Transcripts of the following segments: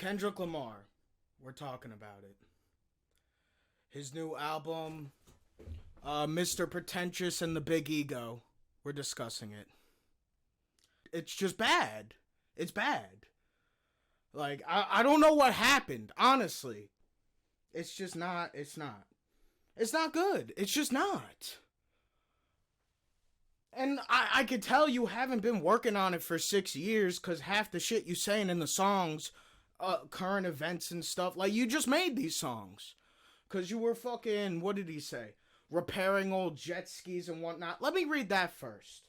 Kendrick Lamar. We're talking about it. His new album, Mr. Pretentious and the Big Ego. We're discussing it. It's just bad. It's bad. Like, I don't know what happened, honestly. It's just not, it's not. It's not good. It's just not. And I could tell you haven't been working on it for 6 years because half the shit you saying in the songs, current events and stuff, like, you just made these songs. Because you were fucking, what did he say? Repairing old jet skis and whatnot. Let me read that first.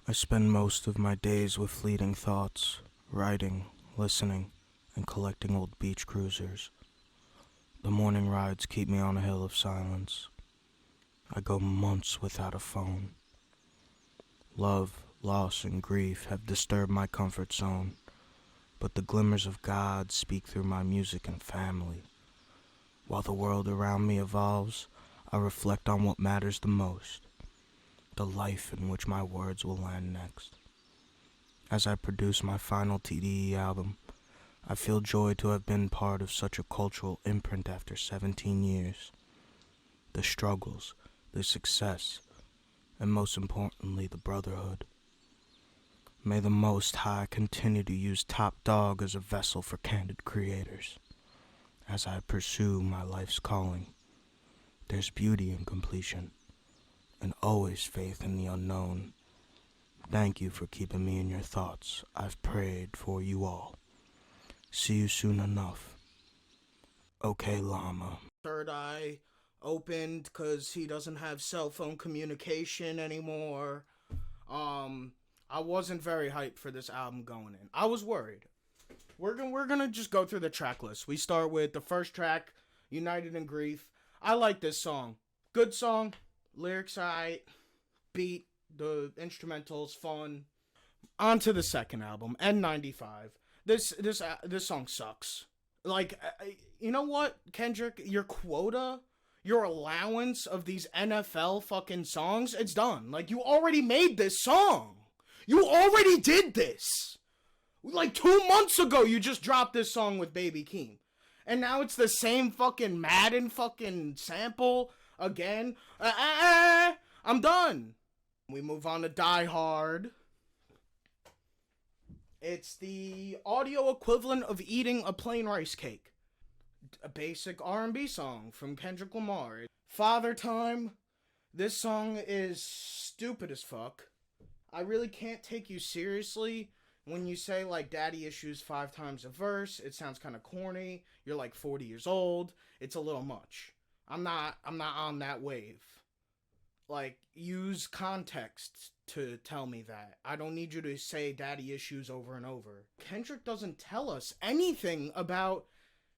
I spend most of my days with fleeting thoughts, writing, listening, and collecting old beach cruisers. The morning rides keep me on a hill of silence. I go months without a phone. Love, loss, and grief have disturbed my comfort zone, but the glimmers of God speak through my music and family. While the world around me evolves, I reflect on what matters the most, the life in which my words will land next. As I produce my final TDE album, I feel joy to have been part of such a cultural imprint after 17 years. The struggles, the success, and most importantly, the brotherhood. May the Most High continue to use Top Dog as a vessel for candid creators. As I pursue my life's calling, there's beauty in completion, and always faith in the unknown. Thank you for keeping me in your thoughts. I've prayed for you all. See you soon enough. Okay, Llama. Third eye opened because he doesn't have cell phone communication anymore. I wasn't very hyped for this album going in. I was worried. We're gonna just go through the track list. We start with the first track, United in Grief. I like this song. Good song. Lyrics aight. Beat. The instrumental's fun. On to the second album, N95. This song sucks. Like, you know what, Kendrick? Your quota, your allowance of these NFL fucking songs, it's done. Like, you already made this song. You already did this. Like 2 months ago, you just dropped this song with Baby Keem. And now it's the same fucking Madden fucking sample again. I'm done. We move on to Die Hard. It's the audio equivalent of eating a plain rice cake. A basic R&B song from Kendrick Lamar. Father Time. This song is stupid as fuck. I really can't take you seriously when you say, like, daddy issues 5 times a verse. It sounds kind of corny. You're like 40 years old. It's a little much. I'm not on that wave. Like, use context to tell me that. I don't need you to say daddy issues over and over. Kendrick doesn't tell us anything about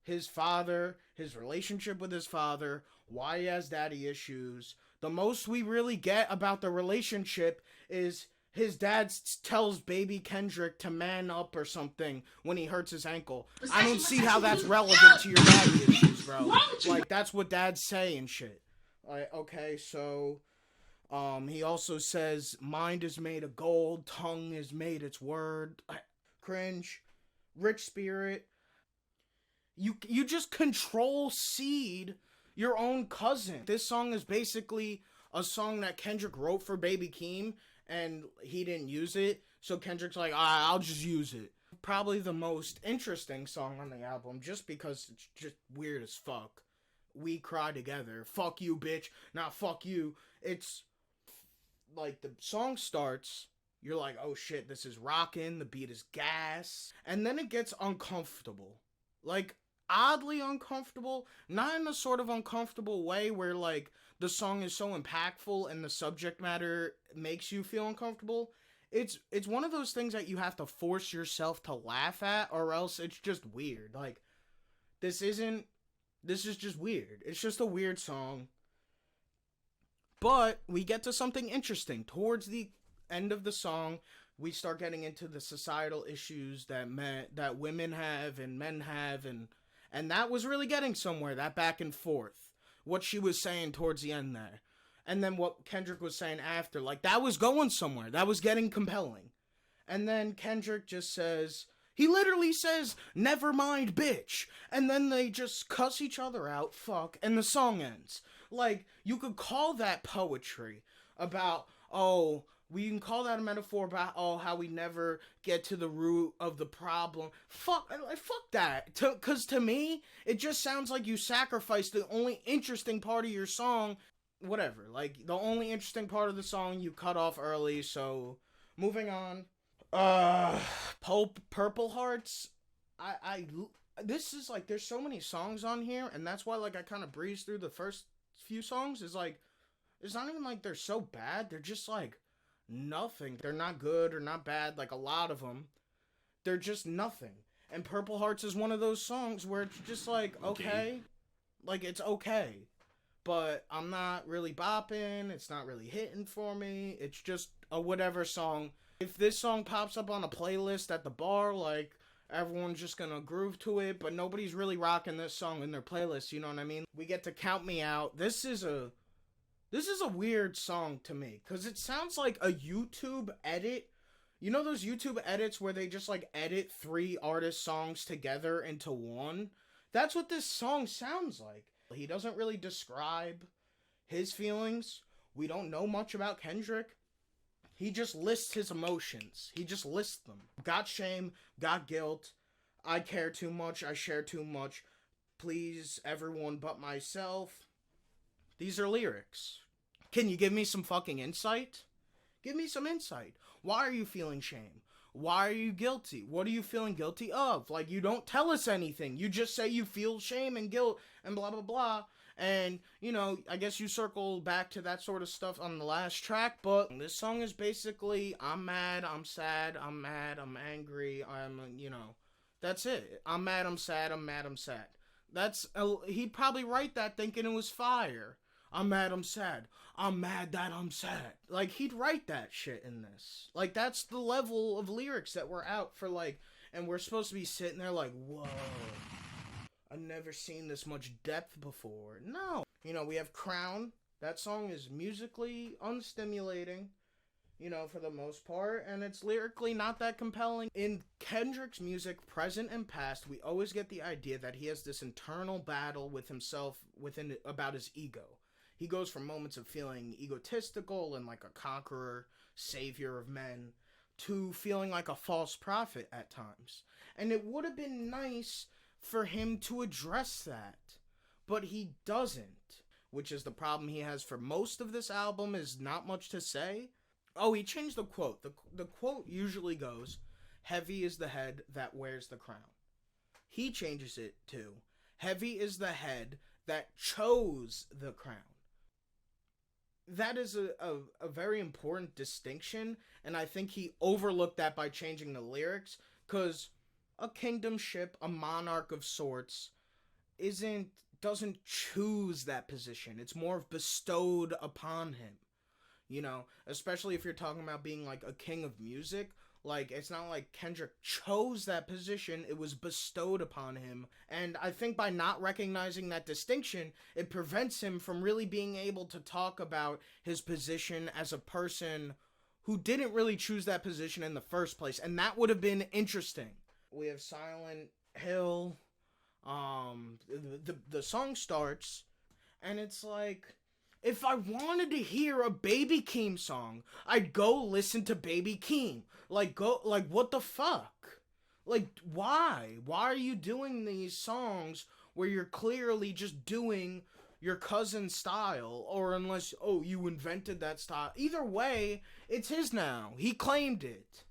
his father, his relationship with his father, why he has daddy issues. The most we really get about the relationship is his dad tells baby Kendrick to man up or something when he hurts his ankle. I don't see how that's relevant to your daddy issues, bro. Like, that's what dads say and shit. Like, okay, so he also says, mind is made of gold, tongue is made its word. Cringe. Rich Spirit. You just control seed your own cousin. This song is basically a song that Kendrick wrote for Baby Keem, and he didn't use it, so Kendrick's like, I'll just use it. Probably the most interesting song on the album, just because it's just weird as fuck. We Cry Together. Fuck you, bitch. Nah, fuck you. It's like, the song starts, you're like, oh shit, this is rockin', the beat is gas, and then it gets uncomfortable. Like, oddly uncomfortable, not in a sort of uncomfortable way where, like, the song is so impactful and the subject matter makes you feel uncomfortable. It's one of those things that you have to force yourself to laugh at, or else it's just weird. Like, this is just weird. It's just a weird song. But we get to something interesting. Towards the end of the song, we start getting into the societal issues that women have and men have, and that was really getting somewhere, that back and forth. What she was saying towards the end there. And then what Kendrick was saying after, like, that was going somewhere. That was getting compelling. And then Kendrick just says, He literally says, "Never mind, bitch." And then they just cuss each other out, fuck, and the song ends. Like, you could call that poetry about, oh, we can call that a metaphor about, oh, how we never get to the root of the problem. Fuck that. Because to me, it just sounds like you sacrificed the only interesting part of your song. Whatever. Like, the only interesting part of the song you cut off early, so moving on. Purple Hearts. This is like, there's so many songs on here, and that's why, like, I kind of breezed through the first few songs. Is like, it's not even like they're so bad. They're just like nothing. They're not good or not bad. Like, a lot of them, they're just nothing. And Purple Hearts is one of those songs where it's just like, okay, like, it's okay, but I'm not really bopping. It's not really hitting for me. It's just a whatever song. If this song pops up on a playlist at the bar, like, everyone's just gonna groove to it, but nobody's really rocking this song in their playlist, you know what I mean? We get to Count Me Out. This is a weird song to me, because it sounds like a YouTube edit. You know those YouTube edits where they just, like, edit 3 artist songs together into one? That's what this song sounds like. He doesn't really describe his feelings. We don't know much about Kendrick. He just lists his emotions. He just lists them. Got shame, got guilt, I care too much, I share too much, please everyone but myself. These are lyrics. Can you give me some fucking insight? Give me some insight. Why are you feeling shame? Why are you guilty? What are you feeling guilty of? Like, you don't tell us anything. You just say you feel shame and guilt and blah, blah, blah. And, you know, I guess you circle back to that sort of stuff on the last track, but this song is basically, I'm mad, I'm sad, I'm mad, I'm angry, that's it. I'm mad, I'm sad, I'm mad, I'm sad. He'd probably write that thinking it was fire. I'm mad, I'm sad. I'm mad that I'm sad. Like, he'd write that shit in this. Like, that's the level of lyrics that we're out for, like, and we're supposed to be sitting there like, whoa, I've never seen this much depth before. No. You know, we have Crown. That song is musically unstimulating, you know, for the most part, and it's lyrically not that compelling. In Kendrick's music, present and past, we always get the idea that he has this internal battle with himself about his ego. He goes from moments of feeling egotistical and like a conqueror, savior of men, to feeling like a false prophet at times. And it would have been nice for him to address that, but he doesn't, which is the problem he has for most of this album. Is not much to say. Oh, he changed the quote. The quote usually goes, "Heavy is the head that wears the crown." He changes it to, "Heavy is the head that chose the crown." That is a very important distinction, and I think he overlooked that by changing the lyrics, because a kingdomship, a monarch of sorts, doesn't choose that position. It's more bestowed upon him. You know, especially if you're talking about being like a king of music. Like, it's not like Kendrick chose that position, it was bestowed upon him. And I think by not recognizing that distinction, it prevents him from really being able to talk about his position as a person who didn't really choose that position in the first place. And that would have been interesting. We have Silent Hill. The song starts, and it's like, if I wanted to hear a Baby Keem song, I'd go listen to Baby Keem. Like, what the fuck? Like, why? Why are you doing these songs where you're clearly just doing your cousin's style? Or unless, oh, you invented that style. Either way, it's his now. He claimed it.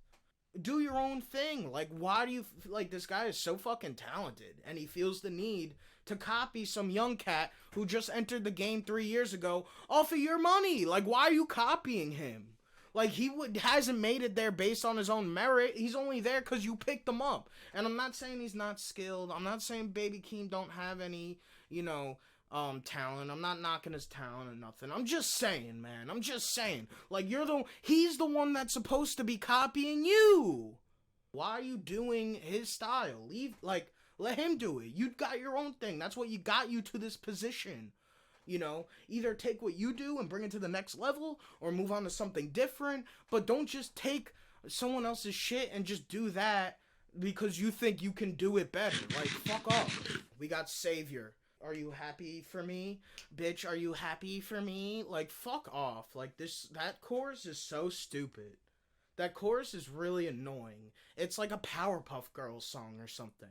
Do your own thing. Like, why do you, like, this guy is so fucking talented, and he feels the need to copy some young cat who just entered the game 3 years ago off of your money. Like, why are you copying him? Like, hasn't made it there based on his own merit. He's only there because you picked him up. And I'm not saying he's not skilled. I'm not saying Baby Keem don't have any, talent. I'm not knocking his talent or nothing. I'm just saying, man. I'm just saying. Like, he's the one that's supposed to be copying you. Why are you doing his style? Let him do it. You got your own thing. That's what got you to this position. You know, either take what you do and bring it to the next level, or move on to something different. But don't just take someone else's shit and just do that because you think you can do it better. Like, fuck off. We got Savior. Are you happy for me? Bitch, are you happy for me? Like, fuck off. Like, that chorus is so stupid. That chorus is really annoying. It's like a Powerpuff Girls song or something.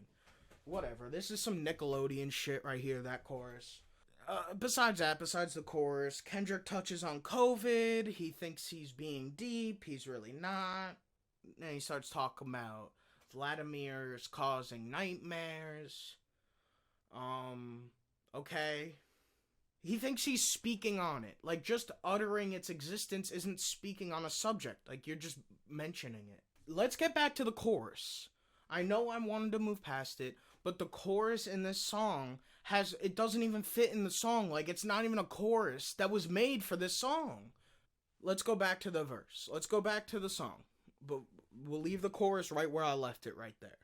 Whatever. This is some Nickelodeon shit right here, that chorus. Besides the chorus, Kendrick touches on COVID. He thinks he's being deep. He's really not. And he starts talking about Vladimir's causing nightmares. Okay. He thinks he's speaking on it. Like, just uttering its existence isn't speaking on a subject. Like, you're just mentioning it. Let's get back to the chorus. I know I wanted to move past it, but the chorus in this song it doesn't even fit in the song. Like, it's not even a chorus that was made for this song. Let's go back to the verse. Let's go back to the song. But we'll leave the chorus right where I left it, right there.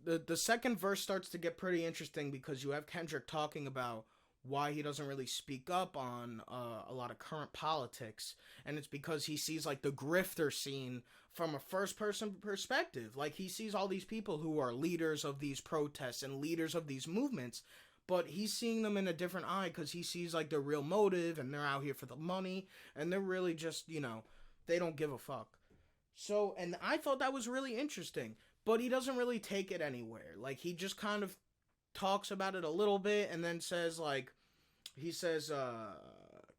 The second verse starts to get pretty interesting because you have Kendrick talking about why he doesn't really speak up on a lot of current politics, and it's because he sees like the grifter scene from a first person perspective. Like, he sees all these people who are leaders of these protests and leaders of these movements, but he's seeing them in a different eye because he sees like their real motive, and they're out here for the money, and they're really just, they don't give a fuck. So, and I thought that was really interesting, but he doesn't really take it anywhere. Like, he just kind of talks about it a little bit and then says, like, he says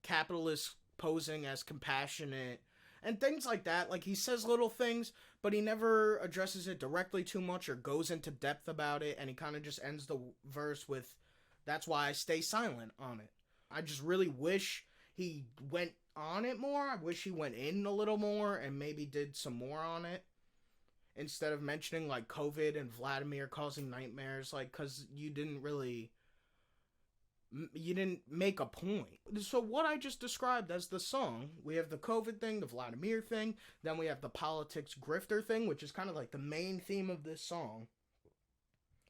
capitalists posing as compassionate and things like that. Like, he says little things, but he never addresses it directly too much or goes into depth about it, and he kind of just ends the verse with, that's why I stay silent on it. I just really wish he went on it more. I wish he went in a little more and maybe did some more on it, instead of mentioning like COVID and Vladimir causing nightmares, like, because you didn't make a point. So what I just described as the song, we have the COVID thing, the Vladimir thing, then we have the politics grifter thing, which is kind of like the main theme of this song.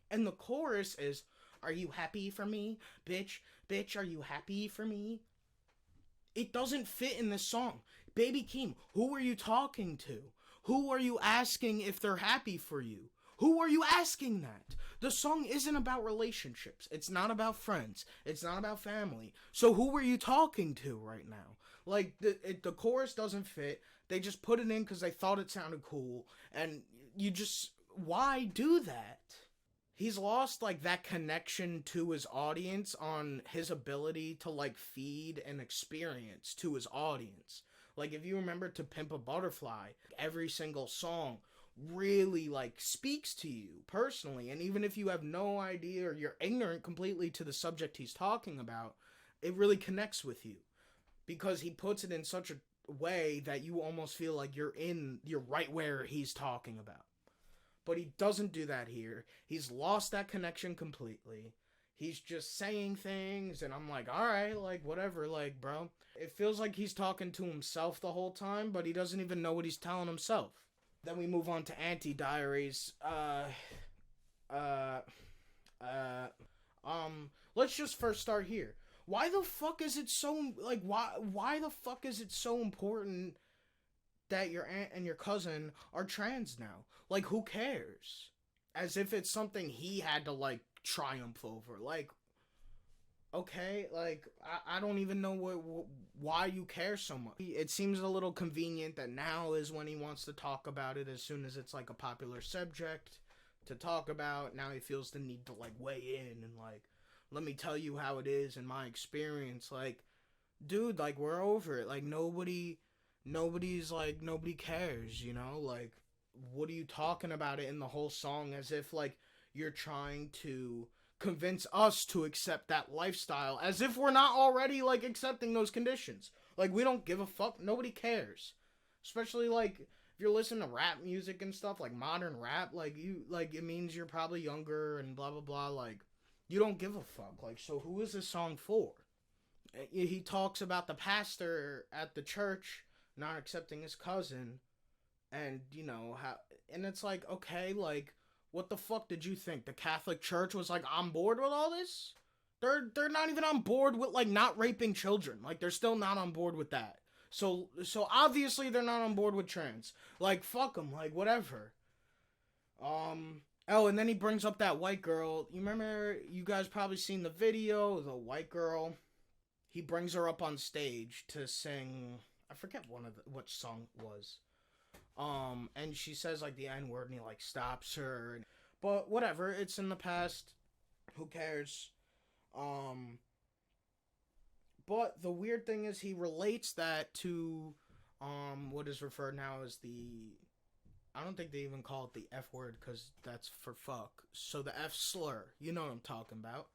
And the chorus is, are you happy for me? Bitch, are you happy for me? It doesn't fit in this song. Baby Keem, who are you talking to? Who are you asking if they're happy for you? Who are you asking that? The song isn't about relationships. It's not about friends. It's not about family. So who are you talking to right now? Like, the chorus doesn't fit. They just put it in because they thought it sounded cool. And why do that? He's lost, like, that connection to his audience on his ability to, like, feed an experience to his audience. Like, if you remember To Pimp a Butterfly, every single song really, like, speaks to you personally. And even if you have no idea or you're ignorant completely to the subject he's talking about, it really connects with you. Because he puts it in such a way that you almost feel like you're right where he's talking about. But he doesn't do that here. He's lost that connection completely. He's just saying things, and I'm like, alright, like, whatever, like, bro. It feels like he's talking to himself the whole time, but he doesn't even know what he's telling himself. Then we move on to Anti-Diaries. Let's just first start here. Why the fuck is it so, like, why the fuck is it so important that your aunt and your cousin are trans now? Like, who cares? As if it's something he had to, like, triumph over. Like, okay, like, I don't even know why you care so much. It seems a little convenient that now is when he wants to talk about it, as soon as it's, like, a popular subject to talk about. Now he feels the need to, like, weigh in and, like, let me tell you how it is in my experience. Like, dude, like, we're over it. Like, nobody cares, you know? Like, what are you talking about it in the whole song as if, like, you're trying to convince us to accept that lifestyle, as if we're not already, like, accepting those conditions. Like, we don't give a fuck. Nobody cares. Especially, like, if you're listening to rap music and stuff, like modern rap, like, it means you're probably younger and blah, blah, blah. Like, you don't give a fuck. Like, so who is this song for? He talks about the pastor at the church not accepting his cousin, and, you know, how, and it's like, okay, like, what the fuck did you think? The Catholic Church was, like, on board with all this? They're not even on board with, like, not raping children. Like, they're still not on board with that. So obviously they're not on board with trans. Like, fuck them. Like, whatever. Oh, and then he brings up that white girl. You remember, you guys probably seen the video, the white girl. He brings her up on stage to sing, I forget what song it was. And she says like the N word and he like stops her. But whatever, it's in the past. Who cares? But the weird thing is he relates that to what is referred now as the, I don't think they even call it the F word because that's for fuck. So the F slur, you know what I'm talking about.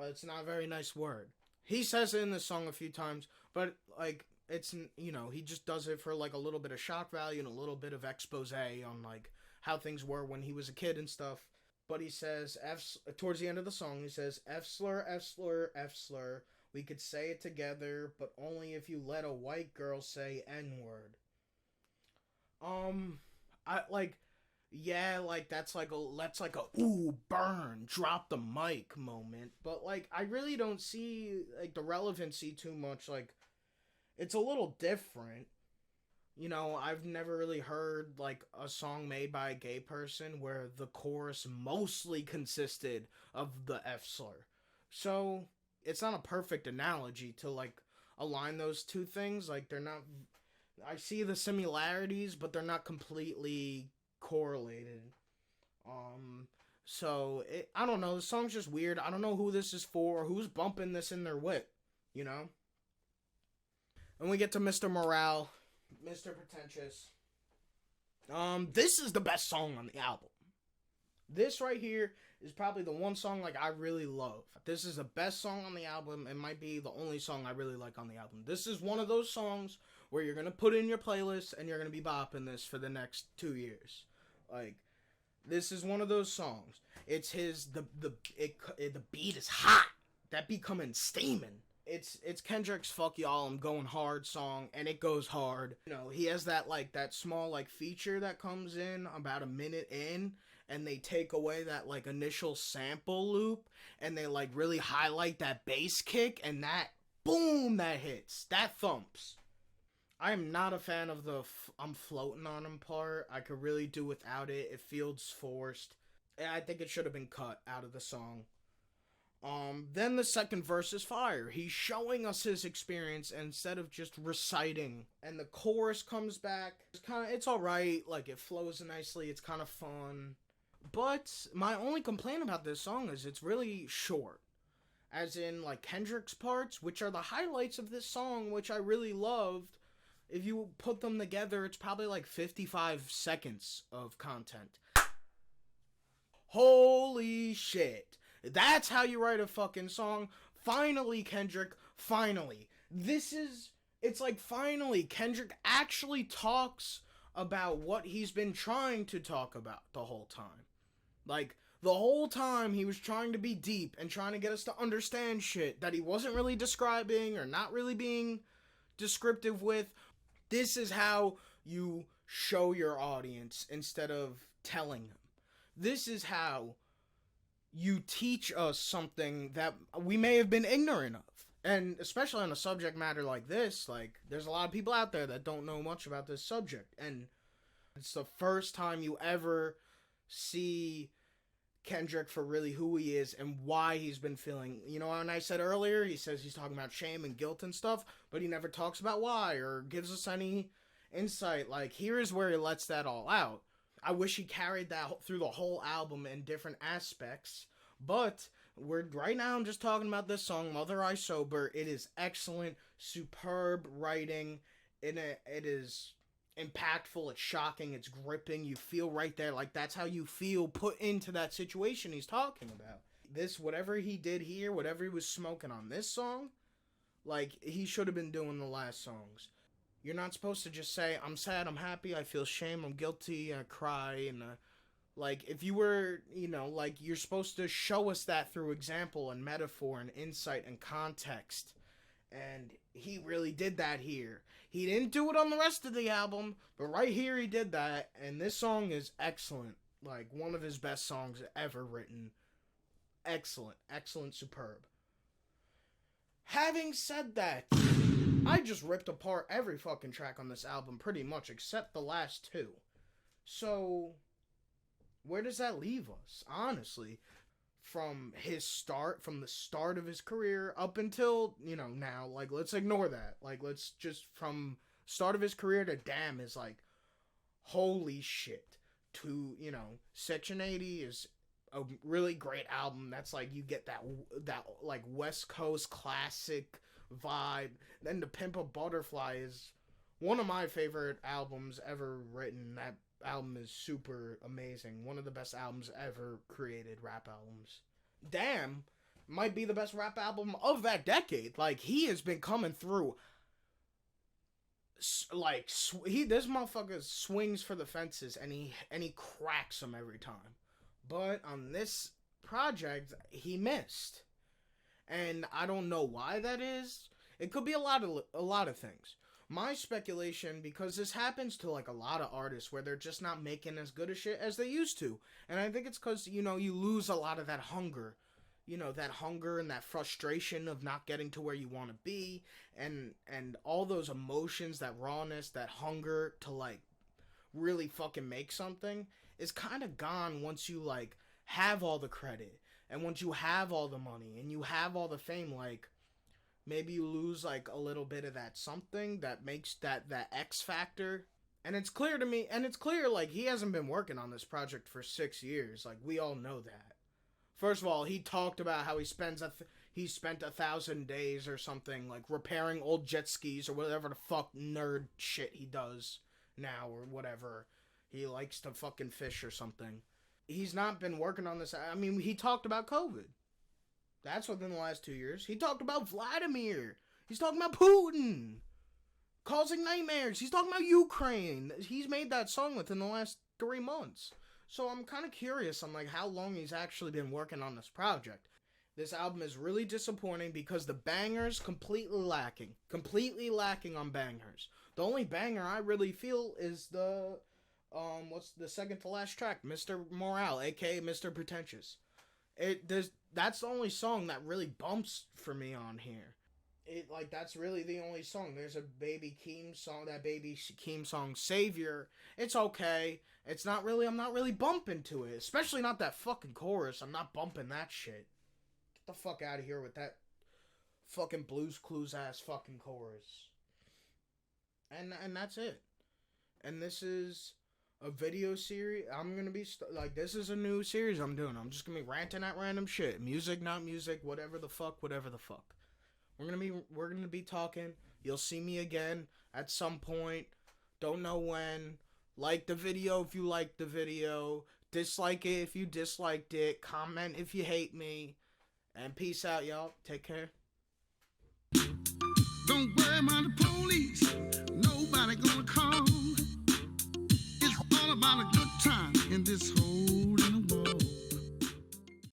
It's not a very nice word. He says it in the song a few times, but like it's, you know, he just does it for like a little bit of shock value and a little bit of expose on like how things were when he was a kid and stuff. But he says towards the end of the song, he says F slur, F slur, F slur. We could say it together, but only if you let a white girl say N word. I like, yeah, like that's like a ooh burn, drop the mic moment. But like, I really don't see like the relevancy too much. Like, it's a little different. You know, I've never really heard like a song made by a gay person where the chorus mostly consisted of the F slur. So it's not a perfect analogy to like align those two things. Like they're not. I see the similarities, but they're not completely correlated. I don't know. The song's just weird. I don't know who this is for, or who's bumping this in their whip, you know? And we get to Mr. Morale, Mr. Pretentious. This is the best song on the album. This right here is probably the one song like I really love. This is the best song on the album. It might be the only song I really like on the album. This is one of those songs where you're gonna put in your playlist and you're gonna be bopping this for the next 2 years. Like, this is one of those songs. It's the beat is hot. That beat coming steaming. It's Kendrick's "Fuck Y'all, I'm Going Hard" song, and it goes hard. You know, he has that small like feature that comes in about a minute in, and they take away that like initial sample loop, and they like really highlight that bass kick, and that boom, that hits, that thumps. I am not a fan of the "I'm floating on him" part. I could really do without it. It feels forced. I think it should have been cut out of the song. Then the second verse is fire. He's showing us his experience instead of just reciting. And the chorus comes back. It's alright. Like, it flows nicely. It's kind of fun. But my only complaint about this song is it's really short. As in, like, Kendrick's parts, which are the highlights of this song, which I really loved. If you put them together, it's probably like 55 seconds of content. Holy shit. That's how you write a fucking song. Finally, Kendrick. Finally. It's like finally, Kendrick actually talks about what he's been trying to talk about the whole time. Like, the whole time he was trying to be deep and trying to get us to understand shit that he wasn't really describing or not really being descriptive with. This is how you show your audience instead of telling them. This is how you teach us something that we may have been ignorant of. And especially on a subject matter like this, like, there's a lot of people out there that don't know much about this subject. And it's the first time you ever see Kendrick for really who he is and why he's been feeling. You know, and I said earlier, he says he's talking about shame and guilt and stuff, but he never talks about why or gives us any insight. Like, here is where he lets that all out. I wish he carried that through the whole album in different aspects, but right now I'm just talking about this song, Mother I Sober. It is excellent, superb writing. It is impactful, it's shocking, it's gripping. You feel right there, like that's how you feel put into that situation he's talking about. This, whatever he did here, whatever he was smoking on this song, like, he should have been doing the last songs. You're not supposed to just say, I'm sad, I'm happy, I feel shame, I'm guilty, I cry, and like, if you were, you know, like, you're supposed to show us that through example and metaphor and insight and context. And he really did that here. He didn't do it on the rest of the album, but right here he did that, and this song is excellent. Like, one of his best songs ever written. Excellent, superb. Having said that, I just ripped apart every fucking track on this album pretty much, except the last two. So, where does that leave us, honestly? From the start of his career up until, now, like, let's ignore that. Like, let's just, from start of his career to Damn is like, holy shit. To, Section 80 is a really great album. That's like, you get that like West Coast classic vibe. Then To Pimp a Butterfly is one of my favorite albums ever written. That album is super amazing. One of the best albums ever created, rap albums. Damn might be the best rap album of that decade. Like, he has been coming through. Like, this motherfucker swings for the fences, and he cracks them every time. But on this project, he missed, and I don't know why that is. It could be a lot of things. My speculation, because this happens to, like, a lot of artists where they're just not making as good a shit as they used to. And I think it's because, you lose a lot of that hunger. That hunger and that frustration of not getting to where you want to be. And all those emotions, that rawness, that hunger to, like, really fucking make something is kind of gone once you, like, have all the credit. And once you have all the money and you have all the fame, like, maybe you lose, like, a little bit of that something that makes that X factor. And it's clear to me, like, he hasn't been working on this project for 6 years. Like, we all know that. First of all, he talked about how he spent 1,000 days or something, like, repairing old jet skis or whatever the fuck nerd shit he does now or whatever. He likes to fucking fish or something. He's not been working on this. I mean, he talked about COVID. That's within the last 2 years. He talked about Vladimir. He's talking about Putin causing nightmares. He's talking about Ukraine. He's made that song within the last 3 months. So I'm kind of curious on, like, how long he's actually been working on this project. This album is really disappointing because the bangers completely lacking on bangers. The only banger I really feel is the what's the second to last track, Mr. Morale, aka Mr. Pretentious. That's the only song that really bumps for me on here. That's really the only song. There's a Baby Keem song, that Baby Keem song, Savior. It's okay. I'm not really bumping to it. Especially not that fucking chorus. I'm not bumping that shit. Get the fuck out of here with that fucking Blues Clues ass fucking chorus. And that's it. And this is a video series. I'm gonna be this is a new series I'm doing. I'm just gonna be ranting at random shit. Music, not music, whatever the fuck. We're gonna be talking. You'll see me again at some point. Don't know when. Like the video if you liked the video. Dislike it if you disliked it. Comment if you hate me. And peace out, y'all. Take care. Don't worry about the police. Nobody gonna come. It's all about a good time in this